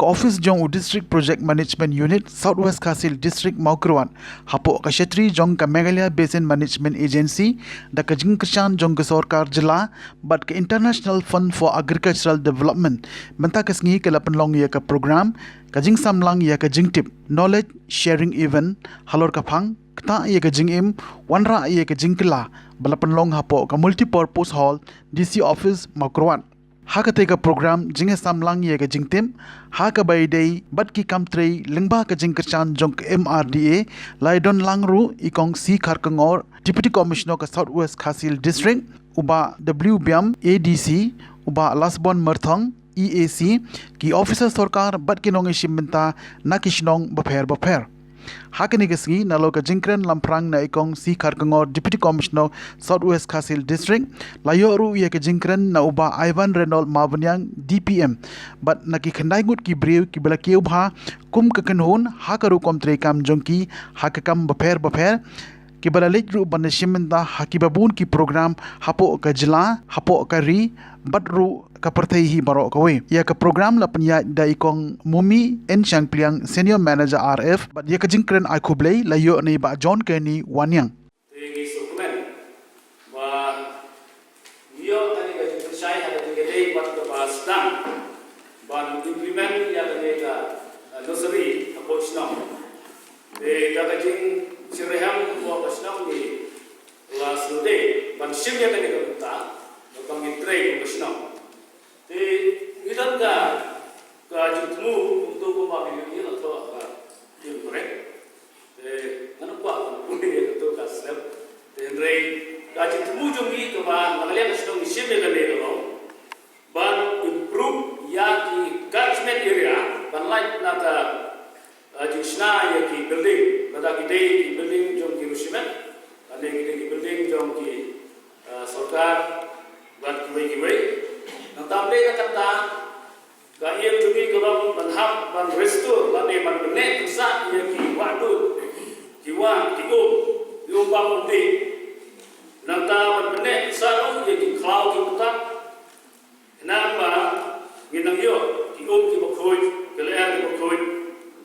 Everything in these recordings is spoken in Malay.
Office jong District Project Management Unit Southwest Kasil District Mawphor hapo ka Kshetri jong ka Meghalaya Basin Management Agency da ka jingkishan jong ka Sarkar Jilla but ka International Fund for Agricultural Development benta kasngi ka pynlong ya ka program ka jingsamlang ya ka jingtip knowledge sharing event halor ka phang Ktah ya ka jingim wanrah ya ka jingkylla bala pynlong hapo ka multipurpose hall DC office Mawphor Hakate ka program jingsamlang ya ka jingtim haka baidei batki kamtrei lingba ka jingkishan jong MRDA laidon langru ikong si kharkangor Deputy Commissioner ka Southwest Kasil District uba WBM ADC uba Lasbon Merthong EAC ki officer sarkar batki nong ishimenta nakishnong bapher Hakani kasgi nalo ka jingkren lamprang na ikong si kharkangor Deputy Commissioner Southwest Kasil District layoru ya ka jingkren na uba Ivan Renault Mavanyang DPM but nakikhanday ngut ki brew ki balakeu bha kum ka kanhon hakaru komtre kam jongki hakakam bapher ki balalik ru banashimenda hakibabun ki program hapo ka jila hapo ka ri batru ka partai hi baro ka we ya ka program la panya da ikong mumi en changpliang senior manager RF but ya ka jingkren ai khublei la yo nei ba John Kenny Wanyang tegi dokumen wa yo tani ka jingshai ha tegi dei bat ka pasdam ban implement ya ka ka nursery approach now de ka jing Sireham buat pasnam di kelas lode, bansim yang kena kita, bakal ngitrei pasnam. Di kita ka jutmu untuk pembagian ini atau yang korek. Mana kuat punya itu kasih. Dan rei ka jutmu jungi keban makanya pasnam misim yang kena kita. Ban improve ya ki catchment area, ban like nata Jishna ya ki building, bada ki day ki building jom ki rushimen, ane ki building jom ki sarkar bad ki way. Nantambe ka kata ka iya tumi kalau banhap ban restore ban e ban benek kusa ya ki wadu ki wa ki ba pundi. Nanta ban benek kusa ro ya ki cloud ki putak. Kenapa nginang yo ki ki bakhoy, kelear ki bakhoy.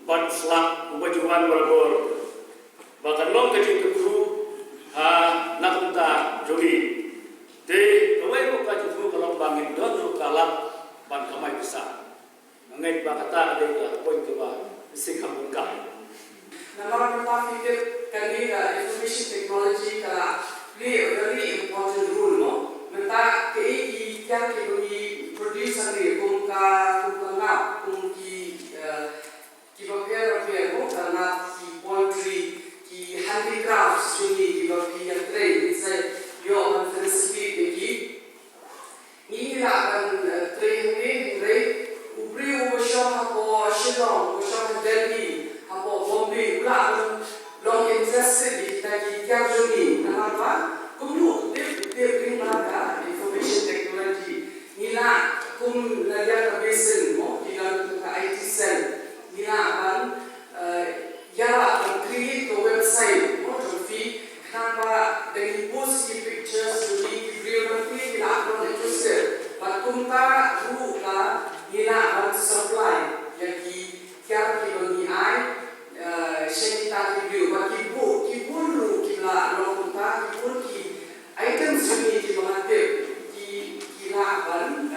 Ban selak ubajuan beragor bahkan long kecil kekru nak kita jogi de kawai buka jufru kalau bangin don kalah ban kamai besar mengenai bakata ada poin kedua isi kampung kami nama kita fikir kali information technology kala play a very important role no menta kei yang kini produce ane kumka kumki Kibapian mo karena ki poetry ki handicrafts juni kibapian trade inside yo man philosophy begi ni akan trade ni rate ubri workshop hapo Shillong workshop Delhi hapo Bombay ulang long interested di kita ki tiap juni kenapa kumlu dia bring mana information technology nila kum nadia basin mo kita ke IT cell Nilaban ya create a website motor fee kenapa dari post di pictures di video nanti kita upload itu sel batumta dulu ka nilaban supply yang di tiap kilo ni ai share video bagi ki dulu kita lokunta ki items ini di mengatip di nilaban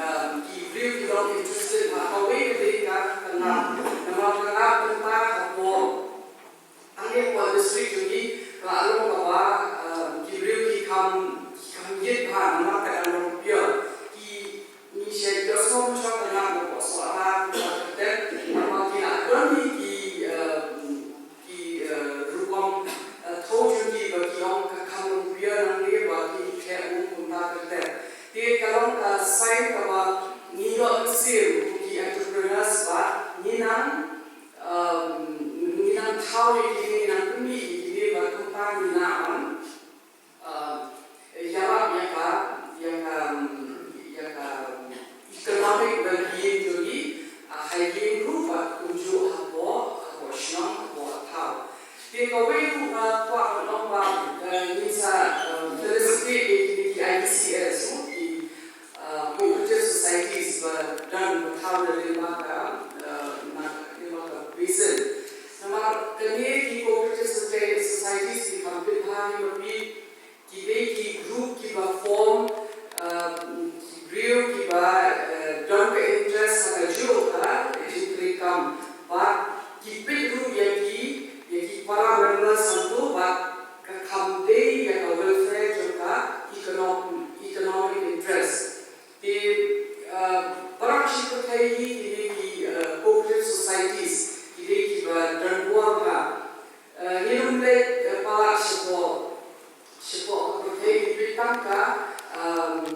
di video kita interested away mereka kenal nama tentang apa angin pada district ini lalu bahwa kibru ki kam yet ban nama kata rupiah ki ni share dosom macam nama apa soalan dan nama kita doni ki rupam tahu jadi bagi orang kam rupiah nanti bagi kayak umumnya kata dia kalau saya bahwa ni orang sih ki entrepreneurs bah ni nang tahu ini nang kami ini berkembang di dalam jawab yang economic well-being jadi highly improve kunjung apa senang apa tahu. Di kau itu kuat nombor ini dari segi ICS di cooperative societies dan tahu dari mana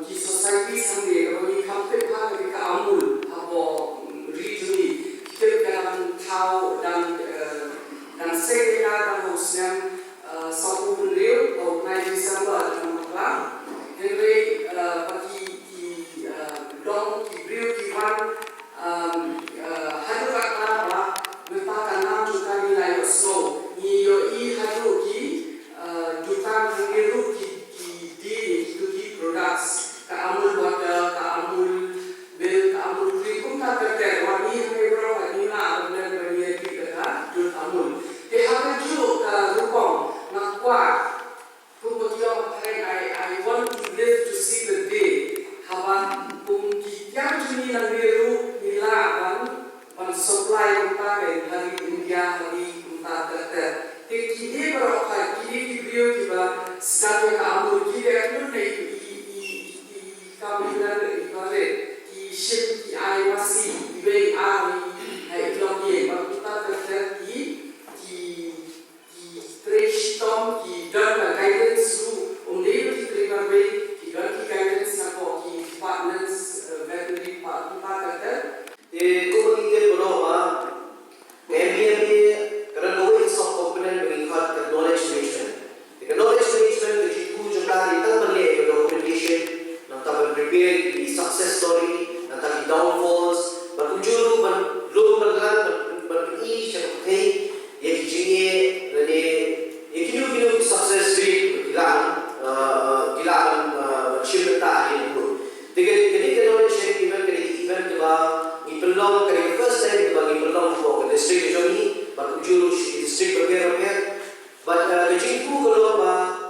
की society samde kami kampe phang ke amul abo regionally kita dalam tahu dan segera dan hosnya satu beliau atau 9 Desember dalam program jadi bagi dong beliau kiwan hadu apa letakkan nama juga nilai Oslo ni yo I hadu ki jutaan beliau di products keamul water keamul milk keamul cream pun tak terkait wani hame berapa ni nak benar benar kita jut amul happen to Rupong, Nakwa, I want to live to see the day. Haban Pungkian Juni Namiru Mila one supply Unta and Hari India, Hari Unta Tata. Take Kide Baroka, Kide Kibio Kiba, Statu Amu, Kide Kamina, Ki Ship, Ki Iwasi, Ibe Ari, Iloki, Bakuta Tata, Tom ki dan guidance ru umdeu ki terima baik ki dan ki guidance na ko ki partners veterinary partner kata community beroba MBA kerana knowledge of component mengikat knowledge management. Knowledge management itu juga kita perlu documentation, nanti prepare the success story, nanti downfalls, berkunjung belum berpergi seperti yang jingim dan Ikinu success rate kilaan Ktah ini pun. Jadi knowledge sharing event kita pynlong kali first time kita pynlong for district journey berkunjung district bergerak. But the jingku kalau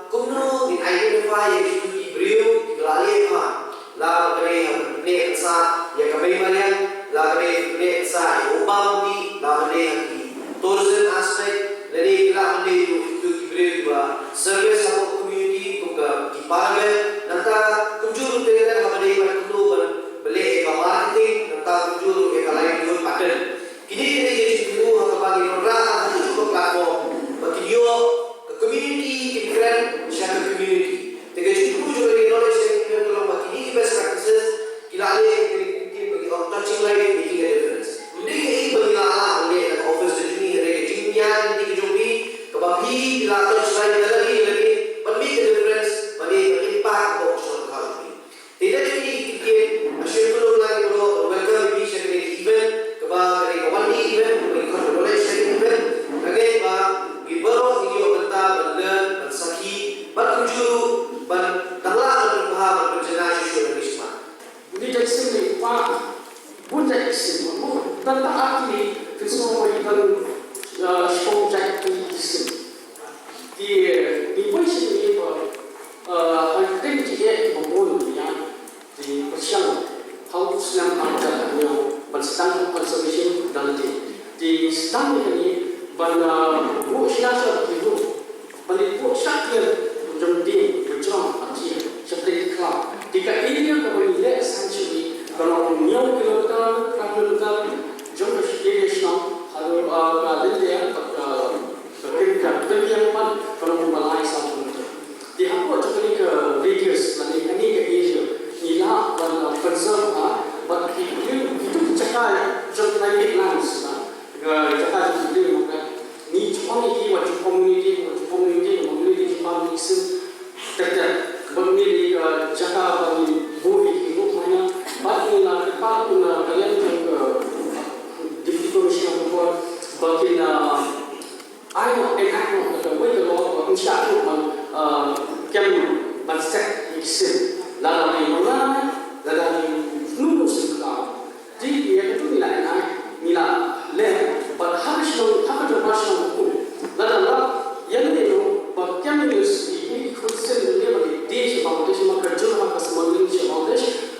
kumno di identify yang itu beliau dilalui lah kali ni sa yang kami melihat lah kali ni sa ubah di lah kali tourism aspect dari kilaan itu service atau community untuk dipanggil nanti kunjung dengan hamadi berkumpul beli marketing nanti kunjung ke lain juga paten kini jadi itu atau bagi wanrah itu platform bagi yo community different share community dengan itu juga di knowledge sharing kalau bagi best practices kita ada bagi orang touching lain making a difference ini bagi lah oleh office ini ada jingkylla di Jombi Kebabi dilakukan selain lagi, but make a difference, bagi impact of social economy. Tidak jadi kita asyik belum lagi bro, welcome we share event, kebabi kawani event, mereka boleh share event, lagi we baru video benda bersaki, berkunjung, bertanglah berbahas berjenayah jurnalisme. Ini jadi sini pak, pun jadi sini, dan tak arti kesemua itu project ini. Di posisi ini penting juga mempunyai di persiapan harus yang ada yang berstandar conservation dan di standar ini buat siasat itu buat siasat jomdi berjalan aja seperti Ktah. Jika ini yang kemudian essentially kalau new kilometer jumlah irrigation halor dia kerja kalau memulai satu di apa jadi ke radius nanti ini ke area inilah dan preserve bagi itu cakai jumlah lands cakai itu ni community community terjadi community jaga bagi bui itu mana bagi nak depan pun kalian di komisi buat bagi I know the way the law of Ktah can set exist. Lalu nunus Ktah. Jadi itu nilai leh, but harus hukum. Lalu yang itu bagian ini konsen dia bagi dia sebab kerja maka semua ini sebab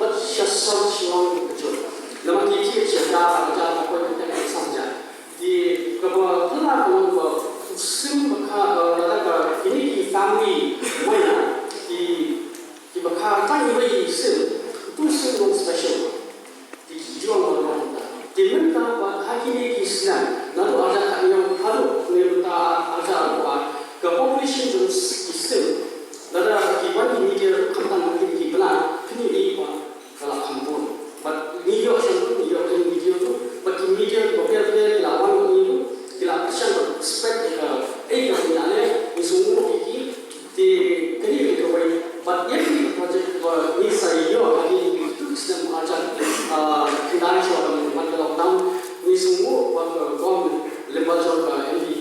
but syasal siang kerja. Lalu kita cerita apa yang kita saja. Di kebetulan kalau semua ini family mana di bakal family itu semua special di jual orang di mana hari ini Islam lalu ada yang baru mereka ada apa ke population Islam lalu di mana ini dia kata mungkin di belah lepas jangka ini